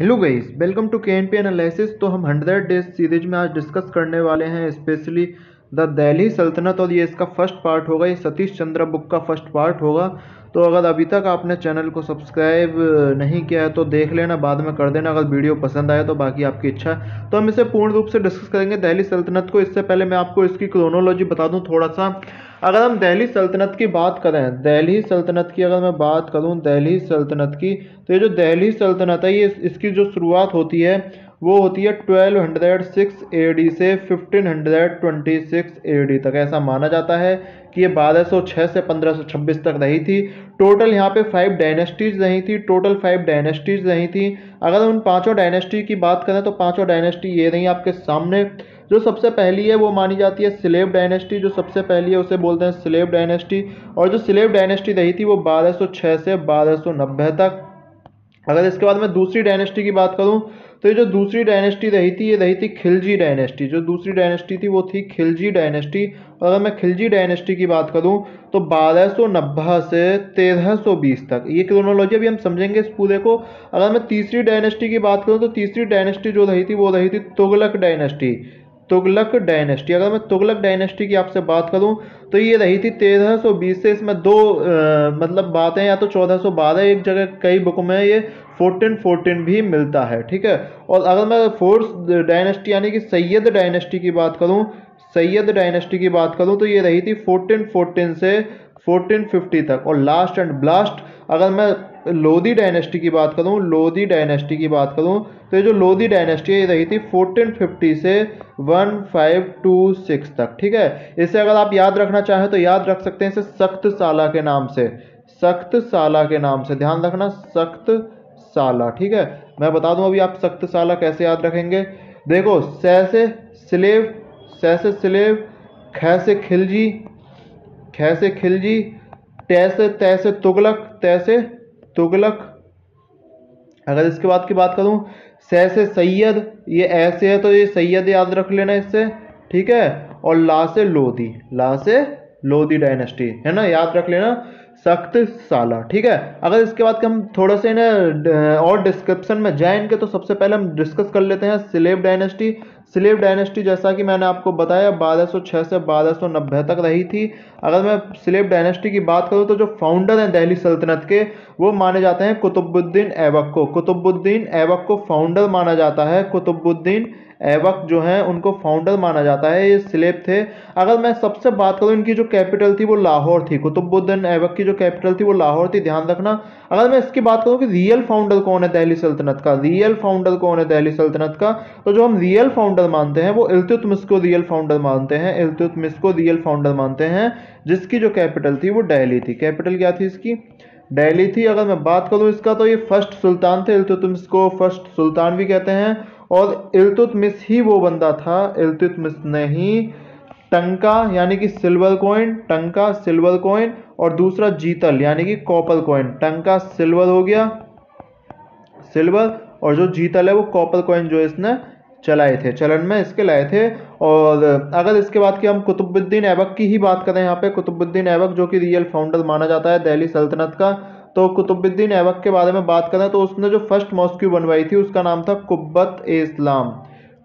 Hello guys, welcome to KNP analysis. तो हम 100 days series में आज डिस्कस करने वाले हैं स्पेशली द दिल्ली सल्तनत, और ये इसका फर्स्ट पार्ट होगा। ये सतीश चंद्र बुक का फर्स्ट पार्ट होगा। तो अगर अभी तक आपने चैनल को सब्सक्राइब नहीं किया है तो देख लेना, बाद में कर देना अगर वीडियो पसंद आए तो, बाकी आपकी इच्छा। तो हम इसे पूर्ण रूप से डिस्कस करेंगे दिल्ली सल्तनत को। इससे पहले मैं आपको इसकी क्रोनोलॉजी बता दूं थोड़ा सा। अगर हम दिल्ली सल्तनत की बात करें, दिल्ली सल्तनत की अगर मैं बात करूं, दिल्ली सल्तनत की, तो ये जो दिल्ली सल्तनत है, ये इसकी जो शुरुआत होती है वो होती है 1206 AD से 1526 AD तक। ऐसा माना जाता है कि ये 1206 से 1526 तक रही थी। टोटल यहाँ पे 5 डायनेस्टीज रही थी, टोटल 5 डायनेस्टीज रही थी। अगर उन पांचों डायनेस्टी की बात करें तो पांचों डायनेस्टी ये रही आपके सामने। जो सबसे पहली है वो मानी जाती है स्लेव डायनेस्टी। जो सबसे पहली है उसे बोलते हैं स्लेव डायनेस्टी। और जो स्लेव डायनेस्टी रही थी वो 1206 से 1290 तक। अगर इसके बाद मैं दूसरी डायनेस्टी की बात करूं तो ये जो दूसरी डायनेस्टी रही थी, ये रही थी खिलजी डायनेस्टी। जो दूसरी डायनेस्टी थी वो थी खिलजी डायनेस्टी। और अगर मैं खिलजी डायनेस्टी की बात करूं तो 1290 से 1320 तक। ये क्रोनोलॉजी अभी हम समझेंगे इस पूरे को। अगर मैं तीसरी डायनेस्टी की बात करूं तो तीसरी डायनेस्टी जो रही थी वो रही थी तुगलक डायनेस्टी। तुगलक डायनेस्टी, अगर मैं तुगलक डायनेस्टी की आपसे बात करूं तो ये रही थी 1320 से। इसमें दो मतलब बातें, या तो 1412 एक जगह, कई बुक में ये 1414 भी मिलता है, ठीक है। और अगर मैं फोर्थ डायनेस्टी यानी कि सैयद डायनेस्टी की बात करूं, सैयद डायनेस्टी की बात करूं तो ये रही थी 1414 से 1450 तक। और लास्ट एंड ब्लास्ट अगर मैं लोधी डायनेस्टी की बात करूं, लोधी डायनेस्टी की बात करूं तो ये जो लोधी डायनेस्टी है ये रही थी 1450 से 1526 तक, ठीक है। इसे अगर आप याद रखना चाहें तो याद रख सकते हैं इसे सख्त साला के नाम से, सख्त साला के नाम से, ध्यान रखना सख्त साला, ठीक है। मैं बता दूं अभी आप सख्त साला कैसे याद रखेंगे। देखो, सै से स्लेव, सै से स्लेव, ख से खिलजी, ख से खिलजी, तै से तुगलक, तै से तुगलक। अगर इसके बाद की बात करूं, सै से सैयद, ये ऐसे है तो ये सैयद याद रख लेना इससे, ठीक है। और ला से लोधी, ला से लोधी डायनेस्टी, है ना, याद रख लेना सख्त साला, ठीक है। अगर इसके बाद हम थोड़ा से ना और डिस्क्रिप्शन में जाएं इनके, तो सबसे पहले हम डिस्कस कर लेते हैं स्लेव डायनेस्टी। स्लेव डायनेस्टी जैसा कि मैंने आपको बताया 1206 से 1290 तक रही थी। अगर मैं स्लेव डायनेस्टी की बात करूं तो जो फाउंडर हैं दिल्ली सल्तनत के वो माने जाते हैं कुतुबुद्दीन ऐबक को। कुतुबुद्दीन ऐबक को फाउंडर माना जाता है। कुतुबुद्दीन ऐबक जो हैं उनको फाउंडर माना जाता है। ये स्लेब थे। अगर मैं सबसे बात करूं, इनकी जो कैपिटल थी वो लाहौर थी। कुतुबुद्दीन ऐबक की जो कैपिटल थी वो लाहौर थी, ध्यान रखना। अगर मैं इसकी बात करूं कि रियल फाउंडर कौन है दिल्ली सल्तनत का, रियल फाउंडर कौन है दिल्ली सल्तनत का, तो जो हम रियल फाउंडर मानते हैं वो इल्तुतमिश को रियल फाउंडर मानते हैं, इल्तुतमिश को रियल फाउंडर मानते हैं, जिसकी जो कैपिटल थी वो दिल्ली थी। कैपिटल क्या थी इसकी? दिल्ली थी। अगर मैं बात करूं इसका तो ये फर्स्ट सुल्तान थे। इल्तुतमिश को फर्स्ट सुल्तान भी कहते हैं। और इल्तुतमिश ही वो बंदा था, इल्तुतमिश ने ही टंका यानी कि सिल्वर कॉइन, टंका सिल्वर कॉइन, और दूसरा जीतल यानी कि कॉपर कॉइन। टंका सिल्वर हो गया, सिल्वर, और जो जीतल है वो कॉपर कॉइन जो इसने चलाए थे, चलन में इसके लाए थे। और अगर इसके बाद की हम कुतुबुद्दीन ऐबक की ही बात करें, यहाँ पे कुतुबुद्दीन ऐबक जो कि रियल फाउंडर माना जाता है दिल्ली सल्तनत का, तो कुतुबुद्दीन ऐबक के बारे में बात करें तो उसने जो फर्स्ट मॉस्क्यू बनवाई थी उसका नाम था कुब्बत ए इस्लाम,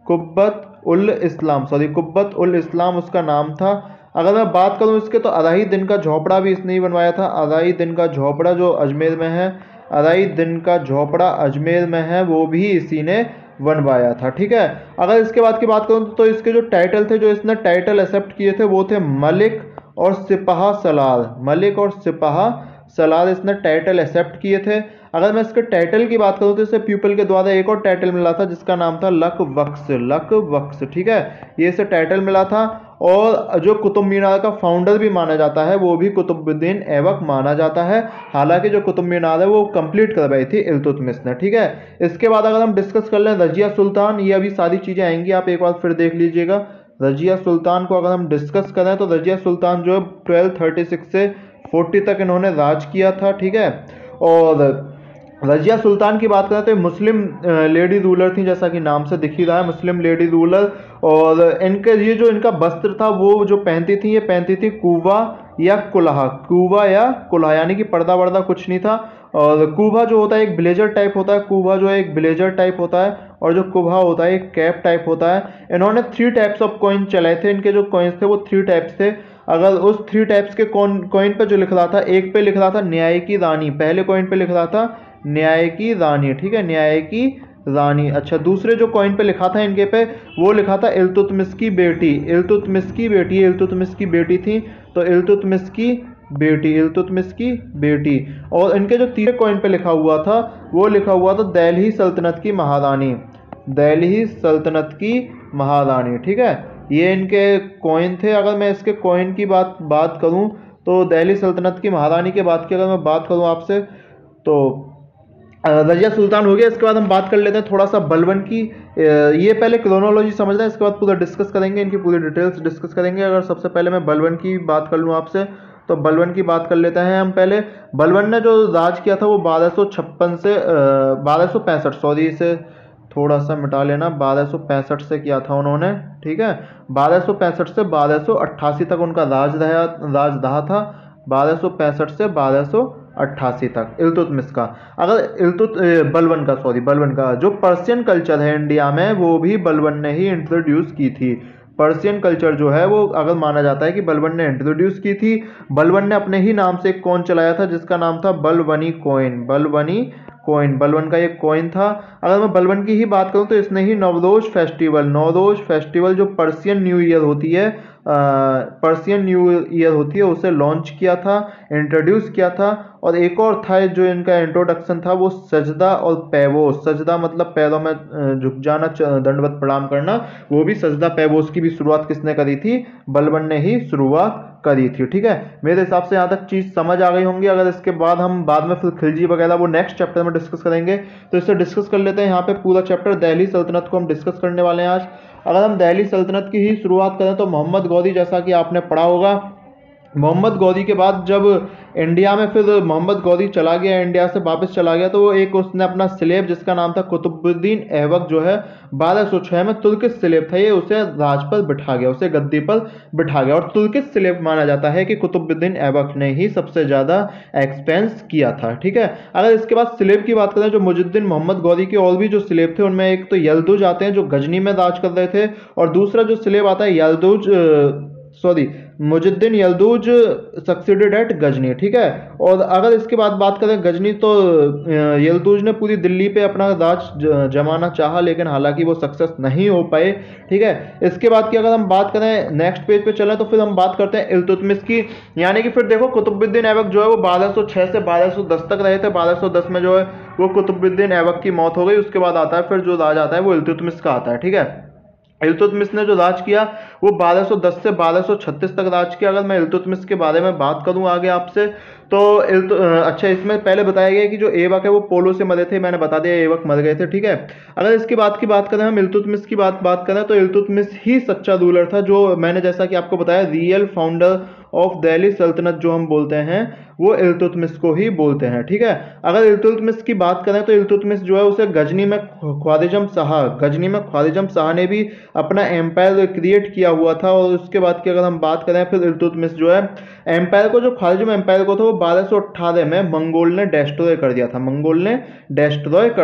कुब्बत उल इस्लाम, सॉरी कुब्बत उल इस्लाम उसका नाम था। अगर मैं बात करूं इसके तो अढ़ाई दिन का झोपड़ा भी इसने ही बनवाया था। अढ़ाई दिन का झोपड़ा जो अजमेर में है, अढ़ाई दिन का झोपड़ा अजमेर में है, वो भी इसी ने बनवाया था, ठीक है। अगर इसके बाद की बात करूं तो इसके जो टाइटल थे, जो इसने टाइटल एक्सेप्ट किए थे वो थे मलिक और सिपाहा सलार। मलिक और सिपाहा सलार इसने टाइटल एक्सेप्ट किए थे। अगर मैं इसके टाइटल की बात करूं तो इसे पीपल के द्वारा एक और टाइटल मिला था जिसका नाम था लक बख्श, लक बख्श, ठीक है। ये इसे टाइटल मिला था। और जो कुतुब मीनार का फाउंडर भी माना जाता है वो भी कुतुबुद्दीन ऐबक माना जाता है। हालांकि जो कुतुब मीनार है वो कंप्लीट करवाई थी इल्तुतमिश ने, ठीक है। इसके बाद अगर हम डिस्कस कर लें रजिया सुल्तान, ये अभी सारी चीजें आएंगी, आप एक बार फिर देख लीजिएगा। रजिया सुल्तान को अगर हम डिस्कस करें तो रजिया सुल्तान जो 1236 से 40 तक इन्होंने राज किया था, ठीक है। और रजिया सुल्तान की बात करें तो मुस्लिम लेडी रूलर थी, जैसा कि नाम से दिख ही रहा है, मुस्लिम लेडी रूलर। और इनके ये जो इनका वस्त्र था वो जो पहनती थी, ये पहनती थी कुवा या कुल्हा, कुवा या कुल्हा, यानी कि पर्दा वर्दा कुछ नहीं था। और कुबा जो होता है एक ब्लेजर टाइप होता है, कुबा जो है एक ब्लेजर टाइप होता है, और जो कुबा होता है एक कैप टाइप होता है। इन्होंने 3 टाइप्स ऑफ कॉइन चलाए थे, इनके जो कॉइन्स थे वो 3 टाइप्स थे। अगर उस 3 टाइप्स के कॉइन पे जो लिख रहा था, एक पे लिख रहा था न्याय की रानी, पहले कॉइन पे लिख रहा था न्याय की रानी, ठीक है, न्याय की रानी। अच्छा, दूसरे जो कॉइन पे लिखा था इनके पे, वो लिखा था इल्तुतमिश की बेटी, इल्तुतमिश की बेटी, इल्तुतमिश की बेटी थी, तो इल्तुतमिश की बेटी, इल्तुतमिश की बेटी। और इनके जो तीसरे कॉइन पे लिखा हुआ था, वो लिखा हुआ था दिल्ली सल्तनत की महारानी, दिल्ली सल्तनत की महारानी, ठीक है। ये इनके कॉइन थे। अगर मैं इसके कॉइन की बात करूं तो दिल्ली सल्तनत की महारानी के बाद की अगर मैं बात करूं आपसे, तो रजिया सुल्तान हो गया। इसके बाद हम बात कर लेते हैं थोड़ा सा बलबन की। ये पहले क्रोनोलॉजी समझना है, इसके बाद पूरा डिस्कस करेंगे, इनकी पूरी डिटेल्स डिस्कस करेंगे। अगर सबसे पहले मैं बलबन की बात कर लूँ आपसे, तो बलबन की बात कर लेते हैं हम पहले। बलबन ने जो राज किया था वो 1256 से 1265, सॉरी इसे थोड़ा सा मिटा लेना, 1265 से किया था उन्होंने, ठीक है। 1265 से 1288 तक उनका राज रहा था, 1265 से 1288 तक इल्तुतमिश का। अगर बलबन का जो पर्शियन कल्चर है इंडिया में, वो भी बलबन ने ही इंट्रोड्यूस की थी। पर्शियन कल्चर जो है वो अगर माना जाता है कि बलबन ने इंट्रोड्यूस की थी। बलबन ने अपने ही नाम से एक कॉइन चलाया था जिसका नाम था बलबनी कॉइन, बलबनी कॉइन, बलबन का एक कॉइन था। अगर मैं बलबन की ही बात करूं तो इसने ही नवरोज फेस्टिवल जो पर्शियन न्यू ईयर होती है, उसे लॉन्च किया था, इंट्रोड्यूस किया था। और एक और था जो इनका इंट्रोडक्शन था, वो सजदा और पैवोस, सजदा मतलब पैरों में झुक जाना, दंडवत प्रणाम करना, वो भी सजदा पैवोस की भी शुरुआत किसने करी थी? बलबन ने ही शुरुआत करी थी, ठीक है। मेरे हिसाब से यहाँ तक चीज़ समझ आ गई होंगी। अगर इसके बाद हम बाद में फिर खिलजी वगैरह वो नेक्स्ट चैप्टर में डिस्कस करेंगे, तो इसे डिस्कस कर लेते हैं। यहाँ पे पूरा चैप्टर दिल्ली सल्तनत को हम डिस्कस करने वाले हैं आज। अगर हम दिल्ली सल्तनत की ही शुरुआत करें तो मोहम्मद गौरी, जैसा कि आपने पढ़ा होगा, मोहम्मद गौरी के बाद जब इंडिया में फिर मोहम्मद गौरी चला गया, इंडिया से वापस चला गया, तो वो एक उसने अपना स्लेब जिसका नाम था कुतुबुद्दीन ऐबक जो है 1206 में तुर्किश स्लेब था, ये उसे राज पर बिठा गया, उसे गद्दी पर बिठा गया। और तुर्किश स्लेब माना जाता है कि कुतुबुद्दीन ऐबक ने ही सबसे ज़्यादा एक्सपेंस किया था, ठीक है। अगर इसके बाद स्लेब की बात करें, जो मुजुद्दीन मोहम्मद गौरी के और भी जो स्लेब थे, उनमें एक तो यल्दुज आते हैं जो गजनी में राज कर रहे थे, और दूसरा जो स्लेब आता है मुजुद्दीन यल्दुज सक्सीडेड एट गजनी, ठीक है। और अगर इसके बाद बात करें गजनी, तो यल्दुज ने पूरी दिल्ली पे अपना राज जमाना चाहा, लेकिन हालांकि वो सक्सेस नहीं हो पाए, ठीक है। इसके बाद की अगर हम बात करें, नेक्स्ट पेज पे चलें, तो फिर हम बात करते हैं इल्तुतमिश की। यानी कि फिर देखो, कुतुबुद्दीन ऐबक जो है वो 1206 से 1210 तक रहे थे। 1210 में जो है वो कुतुबुद्दीन ऐबक की मौत हो गई। उसके बाद आता है फिर जो राज आता है वो इल्तुतमिश का आता है, ठीक है। इल्तुतमिश ने जो राज किया वो 1210 से 1236 तक राज किया। अगर मैं इल्तुतमिश के बारे में बात करूं आगे आपसे, तो अच्छा, इसमें पहले बताया गया कि जो ऐबक है वो पोलो से मरे थे, मैंने बता दिया ऐबक मर गए थे, ठीक है। अगर इसके बाद की बात करें, हम इल्तुतमिश की बात करें, तो इल्तुतमिश ही सच्चा रूलर था, जो मैंने जैसा कि आपको बताया रियल फाउंडर ऑफ दिल्ली सल्तनत जो हम बोलते हैं वो इल्तुतमिश को ही बोलते हैं, ठीक है। अगर इल्तुतमिश की बात करें तो इल्तुतमिश जो है उसे गजनी में ख्वारिज़म शाह ने भी अपना एम्पायर क्रिएट किया हुआ था। और उसके बाद की अगर हम बात करें, फिर इल्तुतमिश जो है एम्पायर को, जो ख्वारिज़म एम्पायर को था, वो 1218 में मंगोल ने डिस्ट्रॉय कर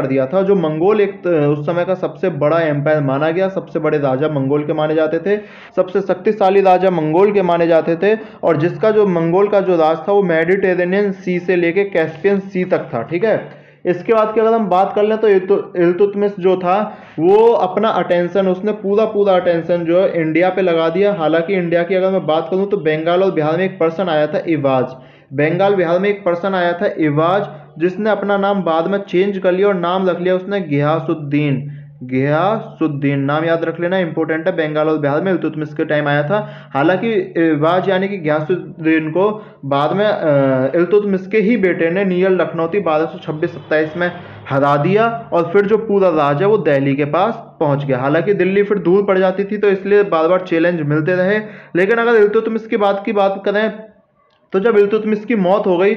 दिया था। जो मंगोल एक उस समय का सबसे बड़ा एम्पायर माना गया, सबसे बड़े राजा मंगोल के माने जाते थे, सबसे शक्तिशाली राजा मंगोल के माने जाते थे, और जिसका जो मंगोल का जो राज था वो मेडिटेरेनियन सी से लेके कैस्पियन सी तक था, ठीक है। इसके बाद की अगर हम बात कर लें, तो इल्तुतमिश जो था वो अपना अटेंशन, उसने पूरा अटेंशन जो है इंडिया पे लगा दिया। हालांकि इंडिया की अगर मैं बात करूं तो बंगाल और बिहार में एक पर्सन आया था इवाज, जिसने अपना नाम बाद में चेंज कर लिया और नाम रख लिया उसने गियासुद्दीन, नाम याद रख लेना, इंपॉर्टेंट है। बंगाल और बिहार में इल्तुतमिश के टाइम आया था। हालांकि इवाज यानी कि गियासुद्दीन को बाद में इल्तुतमिश के ही बेटे ने नियल लखनौती 1226-27 में हरा दिया, और फिर जो पूरा राज है वो दिल्ली के पास पहुंच गया। हालांकि दिल्ली फिर दूर पड़ जाती थी, तो इसलिए बार बार चैलेंज मिलते रहे। लेकिन अगर इल्तुतमिश की बात करें तो जब इल्तुतमिश की मौत हो गई,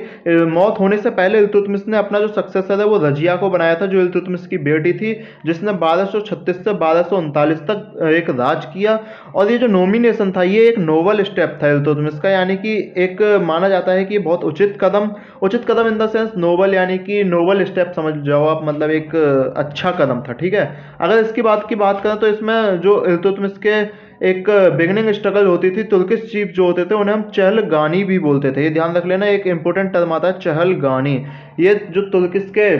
मौत होने से पहले इल्तुतमिश ने अपना जो सक्सेसर है वो रजिया को बनाया था, जो इल्तुतमिश की बेटी थी, जिसने 1236 से 1239 तक एक राज किया। और ये जो नॉमिनेशन था ये एक नोबल स्टेप था इल्तुतमिश का, यानी कि एक माना जाता है कि बहुत उचित कदम इन द सेंस नोबल, यानी कि नोबल स्टेप समझ जाओ आप, मतलब एक अच्छा कदम था, ठीक है। अगर इसकी बात करें तो इसमें जो इल्तुतमिश के एक बिगिनिंग स्ट्रगल होती थी, तुर्किश चीफ जो होते थे उन्हें हम चहलगानी भी बोलते थे, ये ध्यान रख लेना, एक इंपॉर्टेंट टर्म आता है चहलगानी। ये जो तुर्किश के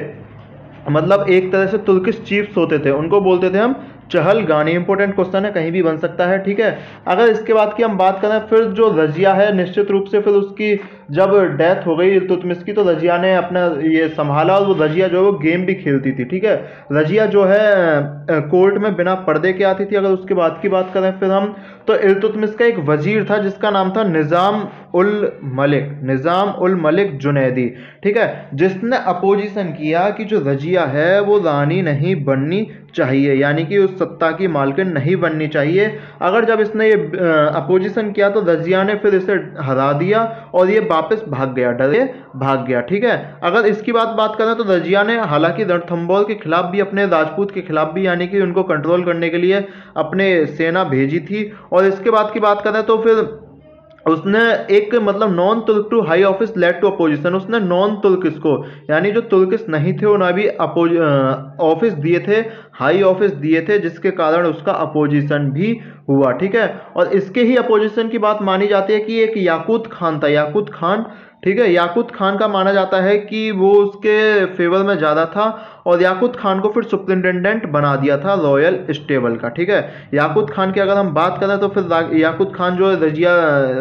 मतलब एक तरह से तुर्किश चीफ्स होते थे उनको बोलते थे हम चहलगानी। इंपॉर्टेंट क्वेश्चन है, कहीं भी बन सकता है, ठीक है। अगर इसके बाद की हम बात करें, फिर जो रजिया है निश्चित रूप से फिर उसकी जब डेथ हो गई इल्तुतमिश की, तो रजिया ने अपना ये संभाला, और वो रजिया जो है वो गेम भी खेलती थी, ठीक है। रजिया जो है कोर्ट में बिना पर्दे के आती थी। अगर उसके बाद की बात करें फिर हम, तो इल्तुतमिश का एक वजीर था जिसका नाम था निज़ाम उल मलिक जुनैदी, ठीक है, जिसने अपोजिशन किया कि जो रजिया है वो रानी नहीं बननी चाहिए, यानी कि उस सत्ता की मालकिन नहीं बननी चाहिए। अगर जब इसने ये अपोजिशन किया तो रजिया ने फिर इसे हरा दिया और ये वापस भाग गया, डरे भाग गया, ठीक है। अगर इसकी बात करें तो रजिया ने हालांकि रणथंभौर के खिलाफ भी, अपने राजपूत के खिलाफ भी, यानी कि उनको कंट्रोल करने के लिए अपने सेना भेजी थी। और इसके बाद की बात करें तो फिर उसने एक मतलब non Turk to high office led to opposition, उसने नॉन तुर्किस को, यानी जो तुर्किस नहीं थे उन्हें भी ऑफिस दिए थे, हाई ऑफिस दिए थे, जिसके कारण उसका अपोजिशन भी हुआ, ठीक है। और इसके ही अपोजिशन की बात मानी जाती है कि एक याकूत खान था, याकूत खान, ठीक है। याकूत खान का माना जाता है कि वो उसके फेवर में ज़्यादा था, और याकूत खान को फिर सुपरिटेंडेंट बना दिया था रॉयल स्टेबल का, ठीक है। याकूत खान की अगर हम बात करें तो फिर याकूत खान जो रजिया,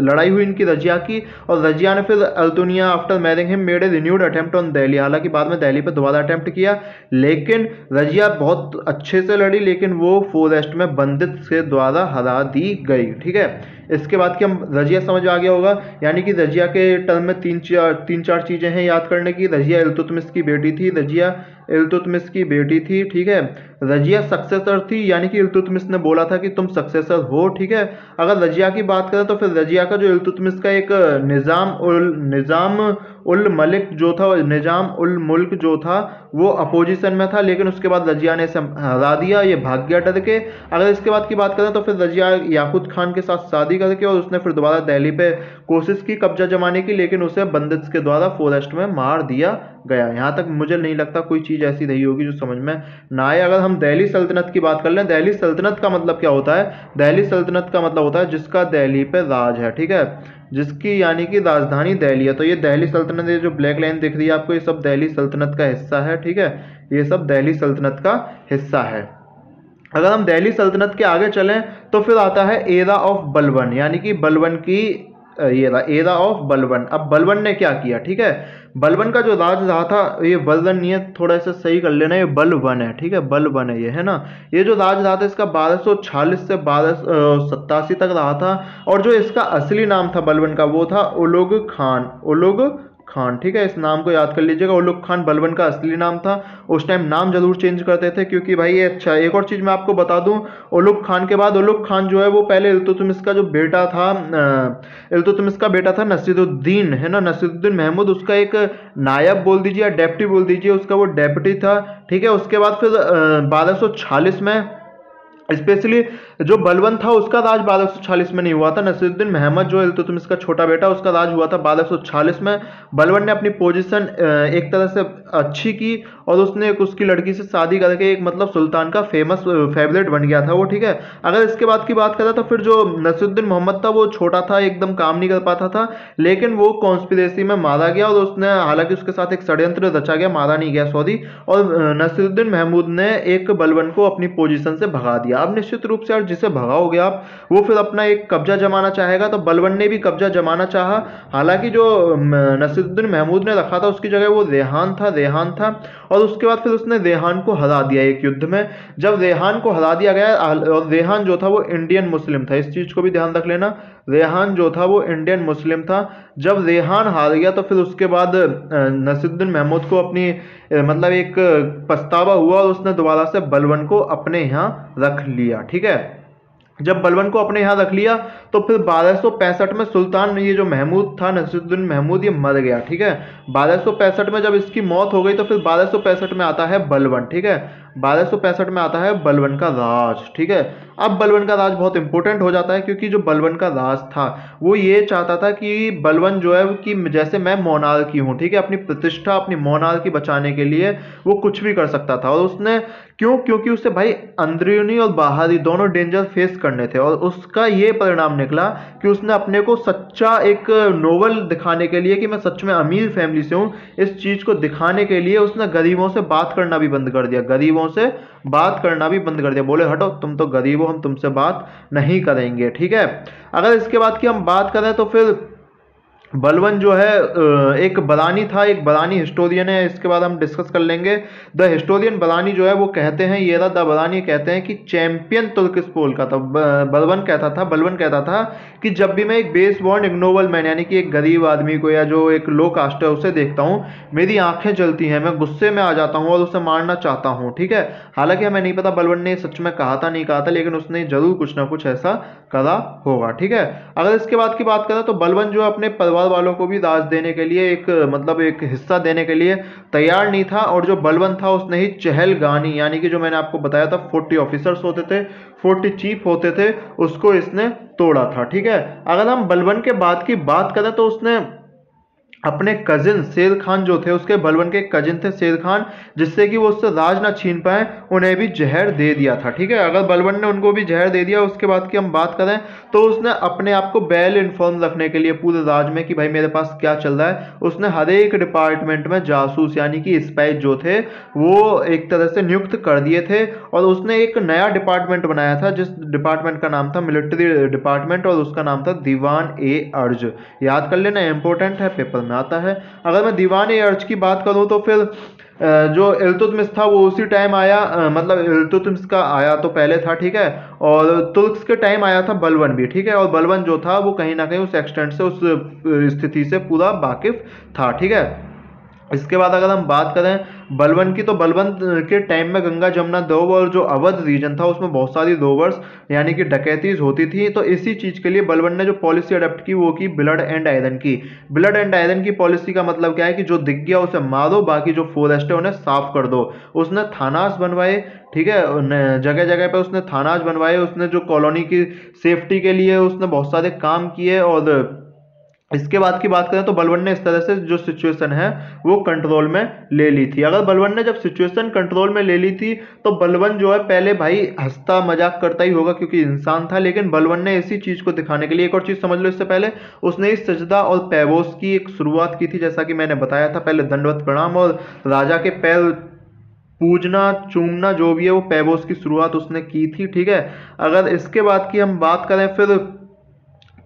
लड़ाई हुई इनकी रजिया की, और रजिया ने फिर Altunia after marrying him made a renewed attempt on Delhi, हालांकि बाद में दिल्ली पर दोबारा अटेम्प्ट किया, लेकिन रजिया बहुत अच्छे से लड़ी, लेकिन वो फॉरेस्ट में बंदित के द्वारा हरा दी गई, ठीक है। इसके बाद कि हम रजिया समझ आ गया होगा, यानी कि रजिया के टर्म में तीन चार चीजें हैं याद करने की। रजिया इल्तुतमिश की बेटी थी, ठीक है। रजिया सक्सेसर थी, यानी कि इल्तुतमिश ने बोला था कि तुम सक्सेसर हो, ठीक है। अगर रजिया की बात करें तो फिर रजिया का जो इल्तुतमिश का एक निज़ाम उल मलिक जो था, निज़ाम उल मुल्क जो था, वो अपोजिशन में था, लेकिन उसके बाद रजिया ने इसे हरा दिया, ये भाग गया डर के। अगर इसके बाद की बात करें तो फिर रजिया याकूत खान के साथ शादी करके, और उसने फिर दोबारा दिल्ली पे कोशिश की कब्जा जमाने की, लेकिन उसे बंदिश के द्वारा फॉरेस्ट में मार दिया गया। यहाँ तक मुझे नहीं लगता कोई चीज़ ऐसी रही होगी जो समझ में ना आए। अगर हम दिल्ली सल्तनत की बात कर लें, दिल्ली सल्तनत का मतलब क्या होता है? दिल्ली सल्तनत का मतलब होता है जिसका दिल्ली पे राज है, ठीक है, जिसकी यानी कि राजधानी दिल्ली है। तो ये दिल्ली सल्तनत, ये जो ब्लैक लाइन दिख रही है आपको, ये सब दिल्ली सल्तनत का हिस्सा है, ठीक है, ये सब दिल्ली सल्तनत का हिस्सा है। अगर हम दिल्ली सल्तनत के आगे चलें तो फिर आता है एरा ऑफ बलबन, यानी कि बलबन की ये एरा ऑफ बलबन। अब बलबन ने क्या किया, ठीक है, बलबन का जो राज रहा था, ये बलबन नहीं है, थोड़ा सा सही कर लेना, ये बलबन है, ठीक है, बलबन है ये, है ना। ये जो राज रहा था इसका 1246 से 1287 तक रहा था, और जो इसका असली नाम था बलबन का वो था उलुग खान, ठीक है, इस नाम को याद कर लीजिएगा। उलुग खान बलबन का असली नाम था। उस टाइम नाम जरूर चेंज करते थे क्योंकि भाई ये अच्छा। एक और चीज मैं आपको बता दूं, उलुग खान के बाद उलुग खान जो है वो पहले इल्तुतमिश का जो बेटा था, इल्तुतमिश का बेटा था नसीरुद्दीन, है ना, नसीरुद्दीन महमूद, उसका एक नायब बोल दीजिए या डेप्टी बोल दीजिए, उसका वो डेप्टी था, ठीक है। उसके बाद फिर 1246 में स्पेशली जो बलबन था उसका राज 1246 में नहीं हुआ था। नसीरुद्दीन महमद जो इल्तुतमिश का छोटा बेटा, उसका राज हुआ था 1246 में। बलबन ने अपनी पोजीशन एक तरह से अच्छी की, और उसने एक उसकी लड़की से शादी करके एक मतलब सुल्तान का फेमस फेवरेट बन गया था वो, ठीक है। अगर इसके बाद की बात करें तो फिर जो नसीरुद्दीन मोहम्मद था वो छोटा था, एकदम काम नहीं कर पाता था, लेकिन वो कॉन्स्पिरेसी में मारा गया, और उसने हालांकि उसके साथ एक षड्यंत्र रचा गया, मारा नहीं गया सॉरी, और नसीरुद्दीन महमूद ने एक बलबन को अपनी पोजीशन से भगा दिया। अब निश्चित रूप से जिसे भगाओगे आप वो फिर अपना एक कब्जा जमाना चाहेगा, तो बलबन ने भी कब्जा जमाना चाहा। हालांकि जो नसीरुद्दीन महमूद ने रखा था उसकी जगह वो रेहान था, और उसके बाद फिर उसने रेहान को हरा दिया एक युद्ध में। जब रेहान को हरा दिया गया, और रेहान जो था वो इंडियन मुस्लिम था, इस चीज को भी ध्यान रख लेना, रेहान जो था वो इंडियन मुस्लिम था। जब रेहान हार गया तो फिर उसके बाद नसीरुद्दीन महमूद को अपनी मतलब एक पछतावा हुआ, और उसने दोबारा से बलबन को अपने यहाँ रख लिया, ठीक है। जब बलबन को अपने यहाँ रख लिया तो फिर 1265 में सुल्तान ये जो महमूद था, नसीरुद्दीन महमूद, ये मर गया। ठीक है, 1265 में जब इसकी मौत हो गई तो फिर 1265 में आता है बलबन। ठीक है, 1265 में आता है बलबन का राज। ठीक है, अब बलबन का राज बहुत इंपॉर्टेंट हो जाता है, क्योंकि जो बलबन का राज था वो ये चाहता था कि बलबन जो है कि जैसे मैं मोनार्की हूँ, ठीक है, अपनी प्रतिष्ठा, अपनी मोनार्की बचाने के लिए वो कुछ भी कर सकता था। और उसने क्यों, क्योंकि उसे भाई अंदरूनी और बाहरी दोनों डेंजर फेस करने थे। और उसका ये परिणाम निकला कि उसने अपने को सच्चा एक नोबल दिखाने के लिए कि मैं सच में अमीर फैमिली से हूँ, इस चीज को दिखाने के लिए उसने गरीबों से बात करना भी बंद कर दिया। गरीबों से बात करना भी बंद कर दिया, बोले हटो तुम तो गरीब हो, हम तुमसे बात नहीं करेंगे। ठीक है, अगर इसके बाद की हम बात करें तो फिर बलबन जो है एक बलानी था, एक बलानी हिस्टोरियन है, इसके बाद हम डिस्कस कर लेंगे। द हिस्टोरियन बलानी जो है वो कहते हैं, ये द बलानी कहते हैं कि चैंपियन तुर्किश पोल का था। बलबन कहता था कि जब भी मैं एक बेस बॉर्न इग्नोबल मैन यानी कि एक गरीब आदमी को या जो एक लो कास्ट है उसे देखता हूँ, मेरी आंखें जलती हैं, मैं गुस्से में आ जाता हूँ और उसे मारना चाहता हूँ। ठीक है, हालांकि हमें नहीं पता बलबन ने सच में कहा था नहीं कहा था, लेकिन उसने जरूर कुछ ना कुछ ऐसा करा होगा। ठीक है, अगर इसके बाद की बात करें तो बलबन जो अपने परिवार वालों को भी दाज देने के लिए एक मतलब एक हिस्सा देने के लिए तैयार नहीं था। और जो बलबन था उसने ही चहलगानी यानी कि जो मैंने आपको बताया था 40 ऑफिसर्स होते थे, 40 चीफ होते थे, उसको इसने तोड़ा था। ठीक है, अगर हम बलबन के बाद की बात करें तो उसने अपने कजिन शेर खान जो थे, उसके बलबन के कजिन थे शेर खान, जिससे कि वो उससे राज ना छीन पाए, उन्हें भी जहर दे दिया था। ठीक है, अगर बलबन ने उनको भी जहर दे दिया, उसके बाद की हम बात करें तो उसने अपने आप को वेल इन्फॉर्म रखने के लिए पूरे राज में कि भाई मेरे पास क्या चल रहा है, उसने हर एक डिपार्टमेंट में जासूस यानी कि स्पाई जो थे वो एक तरह से नियुक्त कर दिए थे। और उसने एक नया डिपार्टमेंट बनाया था, जिस डिपार्टमेंट का नाम था मिलिट्री डिपार्टमेंट, और उसका नाम था दीवान ए अर्ज। याद कर लेना, इंपॉर्टेंट है, पेपर में आता है। अगर मैं दीवान ए अर्ज की बात करूं तो फिर जो इल्तुतमिश था वो उसी टाइम आया, मतलब इल्तुतमिश का आया तो पहले था। ठीक है, और तुर्क्स के टाइम आया था बलबन भी। ठीक है, और बलबन जो था वो कहीं ना कहीं उस एक्सटेंट से, उस स्थिति से पूरा वाकिफ था। ठीक है, इसके बाद अगर हम बात करें बलबन की, तो बलबन के टाइम में गंगा जमुना दोब और जो अवध रीजन था उसमें बहुत सारी रोवर्स यानी कि डकैतीज होती थी। तो इसी चीज के लिए बलबन ने जो पॉलिसी अडॉप्ट की वो की ब्लड एंड आयरन की। ब्लड एंड आयरन की पॉलिसी का मतलब क्या है कि जो दिख गया उसे मारो, बाकी जो फॉरेस्ट है उन्हें साफ कर दो। उसने थानास बनवाए। ठीक है, जगह जगह पे उसने थानास बनवाए। उसने जो कॉलोनी की सेफ्टी के लिए उसने बहुत सारे काम किए। और इसके बाद की बात करें तो बलबन ने इस तरह से जो सिचुएशन है वो कंट्रोल में ले ली थी। अगर बलबन ने जब सिचुएशन कंट्रोल में ले ली थी तो बलबन जो है पहले भाई हंसता मजाक करता ही होगा क्योंकि इंसान था, लेकिन बलबन ने इसी चीज को दिखाने के लिए एक और चीज समझ लो, इससे पहले उसने इस सजदा और पैबोस की एक शुरुआत की थी। जैसा कि मैंने बताया था, पहले दंडवत प्रणाम और राजा के पैर पूजना चूमना जो भी है वो पैबोस की शुरुआत उसने की थी। ठीक है, अगर इसके बाद की हम बात करें फिर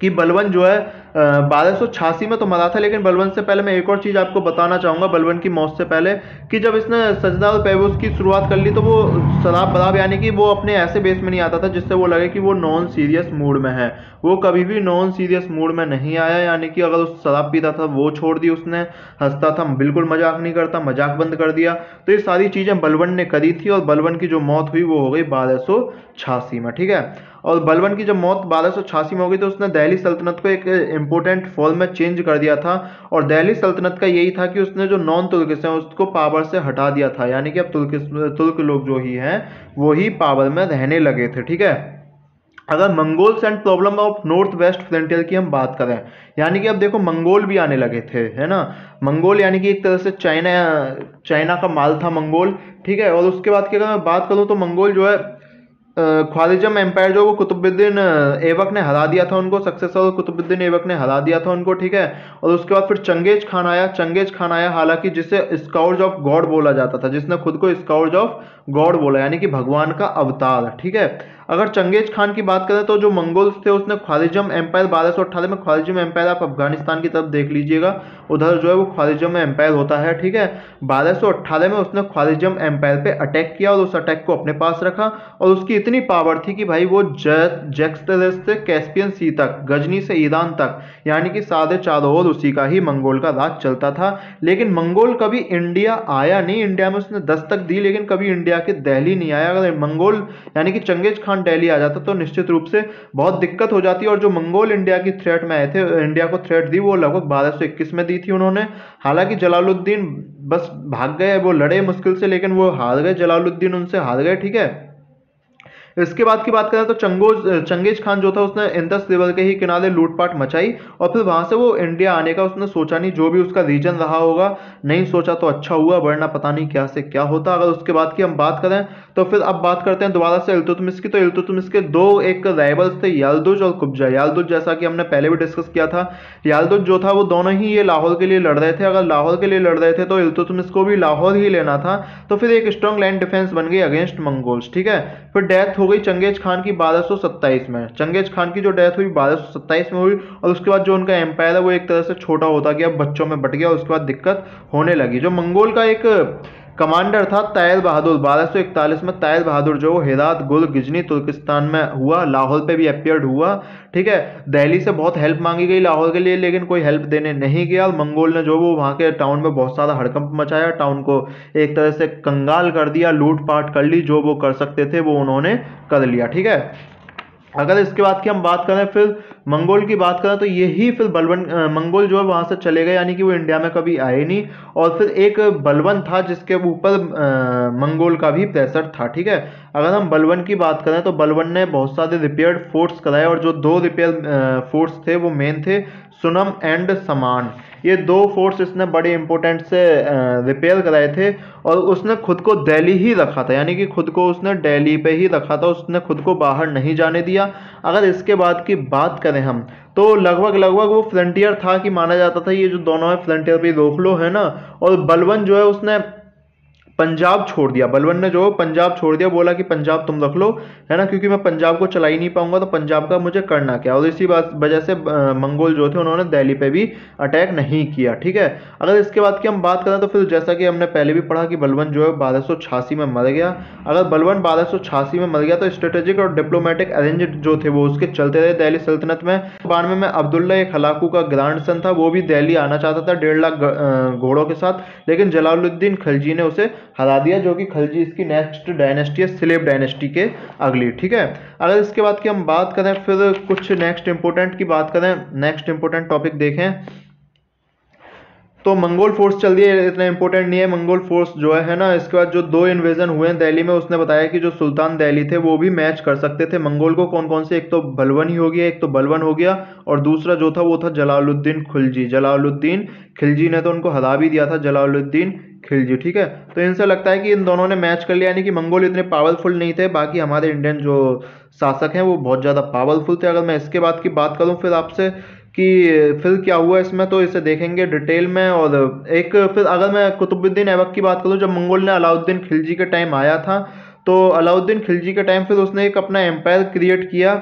कि बलबन जो है 1286 में तो मरा था, लेकिन बलबन से पहले मैं एक और चीज आपको बताना चाहूंगा बलबन की मौत से पहले, कि जब इसने सजदा और पैबोस की शुरुआत कर ली तो वो शराब बराब यानी कि वो अपने ऐसे बेस में नहीं आता था जिससे वो लगे कि वो नॉन सीरियस मूड में है। वो कभी भी नॉन सीरियस मूड में नहीं आया, यानी कि अगर उस शराब पीता था वो छोड़ दी उसने, हंसता था बिल्कुल मजाक नहीं करता, मजाक बंद कर दिया। तो ये सारी चीजें बलबन ने करी थी और बलबन की जो मौत हुई वो हो गई 1286 में। ठीक है, और बलबन की जब मौत 1286 में हो गई तो उसने दिल्ली सल्तनत को एक इंपॉर्टेंट फॉर्म में चेंज कर दिया था। और दिल्ली सल्तनत का यही था कि उसने जो नॉन तुर्किस हैं उसको पावर से हटा दिया था, यानी कि अब तुर्क लोग जो ही हैं वो ही पावर में रहने लगे थे। ठीक है, अगर Mongols and problem of north west frontier की हम बात करें, यानी कि अब देखो मंगोल भी आने लगे थे, है ना। मंगोल यानी कि एक तरह से चाइना का माल था मंगोल। ठीक है, और उसके बाद की अगर मैं बात करूं तो मंगोल जो है ख्वारिजम एम्पायर जो वो कुतुबुद्दीन ऐबक ने हरा दिया था उनको, सक्सेसर कुतुबुद्दीन ऐबक ने हरा दिया था उनको। ठीक है, और उसके बाद फिर चंगेज खान आया, हालांकि जिसे स्काउर्ज ऑफ गॉड बोला जाता था, जिसने खुद को स्काउर्ज ऑफ गॉड बोला यानी कि भगवान का अवतार। ठीक है, अगर चंगेज खान की बात करें तो जो मंगोल्स थे उसने ख्वारिजम एम्पायर 1218 में, ख्वारिजम एम्पायर आप अफगानिस्तान की तरफ देख लीजिएगा, उधर जो है वो ख्वारिजम एम्पायर होता है। ठीक है, 1218 में उसने ख्वारिजम एम्पायर पे अटैक किया और उस अटैक को अपने पास रखा। और उसकी इतनी पावर थी कि भाई वो जैक्सटेरेस से कैस्पियन सी तक, गजनी से ईरान तक, यानी कि साढ़े चारों ओर उसी का ही मंगोल का राज चलता था। लेकिन मंगोल कभी इंडिया आया नहीं, इंडिया में उसने दस्तक दी लेकिन कभी इंडिया के दिल्ली नहीं आया। अगर मंगोल यानी कि चंगेज खान खान दिल्ली आ जाता तो निश्चित रूप से बहुत दिक्कत हो जाती। और जो मंगोल इंडिया की थ्रेट में आए थे, इंडिया को थ्रेट दी, वो लगभग 1221 में दी थी उन्होंने। हालांकि जलालुद्दीन बस भाग गए, वो लड़े मुश्किल से लेकिन वो हार गए, जलालुद्दीन उनसे हार गए, ठीक है। इसके बाद की बात करें तो चंगेज खान जो था उसने इंदस रिवर के ही किनारे लूटपाट मचाई और फिर वहां से वो इंडिया आने का उसने सोचा नहीं, जो भी उसका रीजन रहा होगा, नहीं सोचा तो अच्छा हुआ, वरना पता नहीं क्या से क्या होता। अगर उसके बाद की हम बात करें तो फिर अब बात करते हैं दोबारा से इल्तुतमिश की। तो इल्तुतमिश के दो एक राइवल्स थे, याल्दुज और कुब्जा। याल्दुज जैसा कि हमने पहले भी डिस्कस किया था, याल्दुज जो था वो दोनों ही ये लाहौर के लिए लड़ रहे थे। अगर लाहौर के लिए लड़ रहे थे तो इल्तुतमिश को भी लाहौर ही लेना था, तो फिर एक स्ट्रॉन्ग लैंड डिफेंस बन गई अगेंस्ट मंगोल्स, ठीक है। फिर डेथ हो गई चंगेज खान की 1227 में। चंगेज खान की जो डेथ हुई 1227 में हुई और उसके बाद जो उनका एम्पायर है वो एक तरह से छोटा होता गया, बच्चों में बट गया, उसके बाद दिक्कत होने लगी। जो मंगोल का एक कमांडर था तायर बहादुर, 1241 में तायर बहादुर जो हेरात गुल गिजनी तुर्किस्तान में हुआ, लाहौर पे भी अपियर्ड हुआ, ठीक है। दिल्ली से बहुत हेल्प मांगी गई लाहौर के लिए, लेकिन कोई हेल्प देने नहीं गया। मंगोल ने जो वो वहाँ के टाउन में बहुत सारा हड़कंप मचाया, टाउन को एक तरह से कंगाल कर दिया, लूटपाट कर ली, जो वो कर सकते थे वो उन्होंने कर लिया, ठीक है। अगर इसके बाद की हम बात करें, फिर मंगोल की बात करें तो यही फिर बलवन मंगोल जो है वहां से चले गए, यानी कि वो इंडिया में कभी आए नहीं। और फिर एक बलवन था जिसके ऊपर मंगोल का भी प्रेशर था, ठीक है। अगर हम बलवन की बात करें तो बलवन ने बहुत सारे रिपेयर्ड फोर्ट्स कराए और जो दो रिपेयर फोर्ट्स थे वो मेन थे सुनम एंड समान। ये दो फोर्ट्स इसने बड़े इंपॉर्टेंट से रिपेयर कराए थे और उसने खुद को दिल्ली ही रखा था, यानी कि खुद को उसने दिल्ली पे ही रखा था, उसने खुद को बाहर नहीं जाने दिया। अगर इसके बाद की बात करें हम तो लगभग लगभग वो फ्रंटियर था कि माना जाता था ये जो दोनों है फ्रंटियर पे रोक लो, है ना। और बलवन जो है उसने पंजाब छोड़ दिया, बलवन ने जो पंजाब छोड़ दिया, बोला कि पंजाब तुम रख लो, है ना, क्योंकि मैं पंजाब को चला ही नहीं पाऊंगा तो पंजाब का मुझे करना क्या। और इसी बात वजह से मंगोल जो थे उन्होंने दिल्ली पे भी अटैक नहीं किया, ठीक है। अगर इसके बाद की हम बात करें तो फिर जैसा कि हमने पहले भी पढ़ा कि बलवन जो है 1286 में मर गया। अगर बलवन 1286 में मर गया तो स्ट्रेटेजिक और डिप्लोमेटिक अरेंज जो थे वो उसके चलते रहे दिल्ली सल्तनत में। 92 में अब्दुल्ला एक हलाकू का ग्रैंड सन था, वो भी दिल्ली आना चाहता था 1.5 लाख घोड़ों के साथ, लेकिन जलालुद्दीन खिलजी ने उसे हरा दिया, जो कि खिलजी इसकी नेक्स्ट डायनेस्टी है, स्लेव डायनेस्टी के अगली, ठीक है। अगर इसके बाद की हम बात करें, फिर कुछ नेक्स्ट इंपोर्टेंट की बात करें, नेक्स्ट इंपोर्टेंट टॉपिक देखें तो मंगोल फोर्स चल रही है, इतना इंपॉर्टेंट नहीं है मंगोल फोर्स जो है ना। इसके बाद जो दो इन्वेजन हुए हैं दिल्ली में, उसने बताया कि जो सुल्तान दिल्ली थे वो भी मैच कर सकते थे मंगोल को। कौन कौन से, एक तो बलवन ही हो गया, एक तो बलवन हो गया और दूसरा जो था वो था जलालुद्दीन खिलजी। जलालुद्दीन खिलजी ने तो उनको हरा भी दिया था, जलालुद्दीन खिलजी, ठीक है। तो इनसे लगता है कि इन दोनों ने मैच कर लिया, यानी कि मंगोल इतने पावरफुल नहीं थे, बाकी हमारे इंडियन जो शासक हैं वो बहुत ज़्यादा पावरफुल थे। अगर मैं इसके बाद की बात करूँ फिर आपसे कि फिर क्या हुआ इसमें, तो इसे देखेंगे डिटेल में। और एक फिर अगर मैं कुतुबुद्दीन ऐबक की बात करूँ, जब मंगोल ने अलाउद्दीन खिलजी के टाइम आया था तो अलाउद्दीन खिलजी के टाइम फिर उसने एक अपना एम्पायर क्रिएट किया।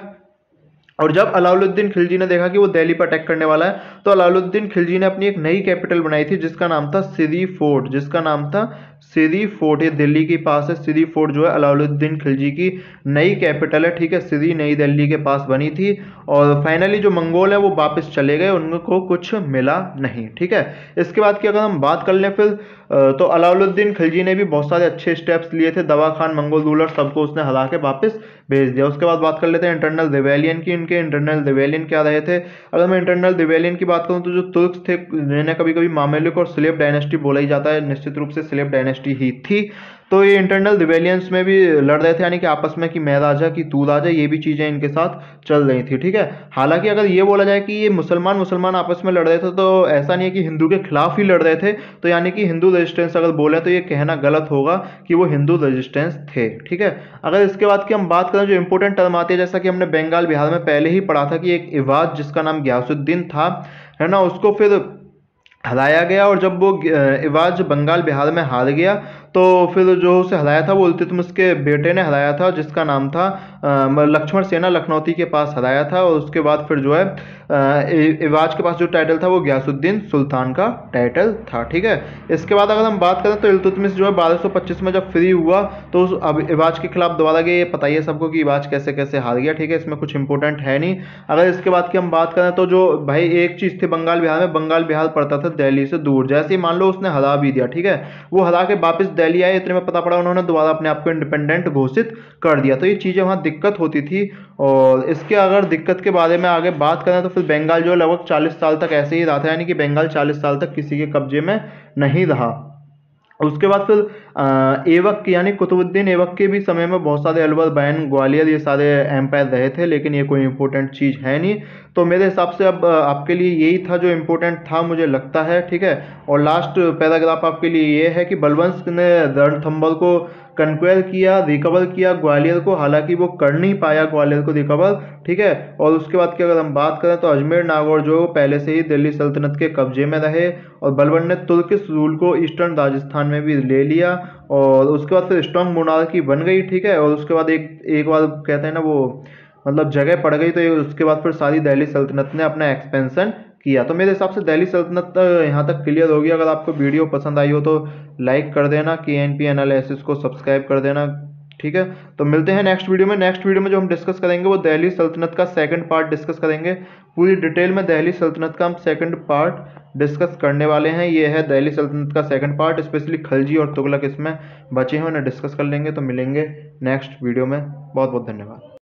और जब अलाउद्दीन खिलजी ने देखा कि वो दिल्ली पर अटैक करने वाला है तो अलाउद्दीन खिलजी ने अपनी एक नई कैपिटल बनाई थी जिसका नाम था सिरी फोर्ट, जिसका नाम था सिरी फोर्ट। ये दिल्ली के पास है, सिरी फोर्ट जो है अलाउद्दीन खिलजी की नई कैपिटल है, ठीक है। सिरी नई दिल्ली के पास बनी थी और फाइनली जो मंगोल है वो वापस चले गए, उनको कुछ मिला नहीं, ठीक है। इसके बाद की अगर हम बात कर लें फिर तो अलाउद्दीन खिलजी ने भी बहुत सारे अच्छे स्टेप्स लिए थे, दवा खान मंगोल रूलर सबको उसने हरा के वापस भेज दिया। उसके बाद बात कर लेते हैं इंटरनल रिवेलियन की। इनके इंटरनल रिवेलियन क्या रहे थे, अगर मैं इंटरनल रिवेलियन की बात करूं तो जो तुर्क्स थे जिन्हें कभी कभी मामेलुक और स्लेव डायनेस्टी बोला ही जाता है, निश्चित रूप से स्लेव डायनेस्टी ही थी, तो ये इंटरनल रिवेलियंस में भी लड़ रहे थे, यानी कि आपस में कि मैं राजा की तू राजा, ये भी चीज़ें इनके साथ चल रही थी, ठीक है। हालांकि अगर ये बोला जाए कि ये मुसलमान आपस में लड़ रहे थे तो ऐसा नहीं है कि हिंदू के खिलाफ ही लड़ रहे थे, तो यानी कि हिंदू रेजिस्टेंस अगर बोले तो ये कहना गलत होगा कि वो हिंदू रेजिस्टेंस थे, ठीक है। अगर इसके बाद की हम बात करें जो इंपॉर्टेंट टर्म आती है, जैसा कि हमने बंगाल बिहार में पहले ही पढ़ा था कि एक इवाज जिसका नाम गयासुद्दीन था, है ना, उसको फिर हराया गया। और जब वो इवाज बंगाल बिहार में हार गया तो फिर जो उसे हराया था वो इल्तुतमिश के बेटे ने हराया था, जिसका नाम था लक्ष्मण सेना लखनौती के पास हराया था। और उसके बाद फिर जो है इवाज के पास जो टाइटल था वो गयासुद्दीन सुल्तान का टाइटल था, ठीक है। इसके बाद अगर हम बात करें तो इल्तुतमिश जो है 1225 में जब फ्री हुआ तो अब इवाज के खिलाफ दोबारा गए। ये पता ही है सबको कि इवाज कैसे कैसे हार गया, ठीक है, इसमें कुछ इंपॉर्टेंट है नहीं। अगर इसके बाद की हम बात करें तो जो भाई एक चीज़ थी बंगाल बिहार में, बंगाल बिहार पड़ता था दिल्ली से दूर, जैसे ही मान लो उसने हरा भी दिया, ठीक है, वो हरा के वापस दिल्ली आए इतने में पता पड़ा उन्होंने दोबारा अपने आप को इंडिपेंडेंट घोषित कर दिया। तो ये चीज़ें वहाँ दिक्कत होती थी। और इसके अगर दिक्कत के बारे में आगे बात करें तो फिर बंगाल जो लगभग 40 साल तक ऐसे ही रहा था, यानी कि बंगाल 40 साल तक किसी के कब्जे में नहीं रहा। उसके बाद फिर ऐबक यानी कुतुबुद्दीन ऐबक के भी समय में बहुत सारे अलवर, बैन, ग्वालियर ये सारे एम्पायर रहे थे, लेकिन ये कोई इंपॉर्टेंट चीज़ है नहीं। तो मेरे हिसाब से अब आपके लिए यही था जो इम्पोर्टेंट था मुझे लगता है, ठीक है। और लास्ट पैराग्राफ आपके लिए ये है कि बलवंश ने रणथंभौर को कन्क्वेयर किया, रिकवर किया ग्वालियर को, हालांकि वो कर नहीं पाया ग्वालियर को रिकवर, ठीक है। और उसके बाद की अगर हम बात करें तो अजमेर नागौर जो पहले से ही दिल्ली सल्तनत के कब्जे में रहे, और बलबन ने तुर्किश रूल को ईस्टर्न राजस्थान में भी ले लिया, और उसके बाद फिर स्ट्रॉन्ग मोनार्की बन गई, ठीक है। और उसके बाद एक बार कहते हैं ना वो मतलब जगह पड़ गई, तो उसके बाद फिर सारी दिल्ली सल्तनत ने अपना एक्सपेंशन किया। तो मेरे हिसाब से दिल्ली सल्तनत यहाँ तक क्लियर होगी। अगर आपको वीडियो पसंद आई हो तो लाइक कर देना, KNP एनालिसिस को सब्सक्राइब कर देना, ठीक है। तो मिलते हैं नेक्स्ट वीडियो में। नेक्स्ट वीडियो में जो हम डिस्कस करेंगे वो दिल्ली सल्तनत का सेकंड पार्ट डिस्कस करेंगे। पूरी डिटेल में दिल्ली सल्तनत का हम सेकंड पार्ट डिस्कस करने वाले हैं। ये है दिल्ली सल्तनत का सेकंड पार्ट, स्पेशली खलजी और तुगलक इसमें बचे हैं, उन्हें डिस्कस कर लेंगे। तो मिलेंगे नेक्स्ट वीडियो में। बहुत बहुत धन्यवाद।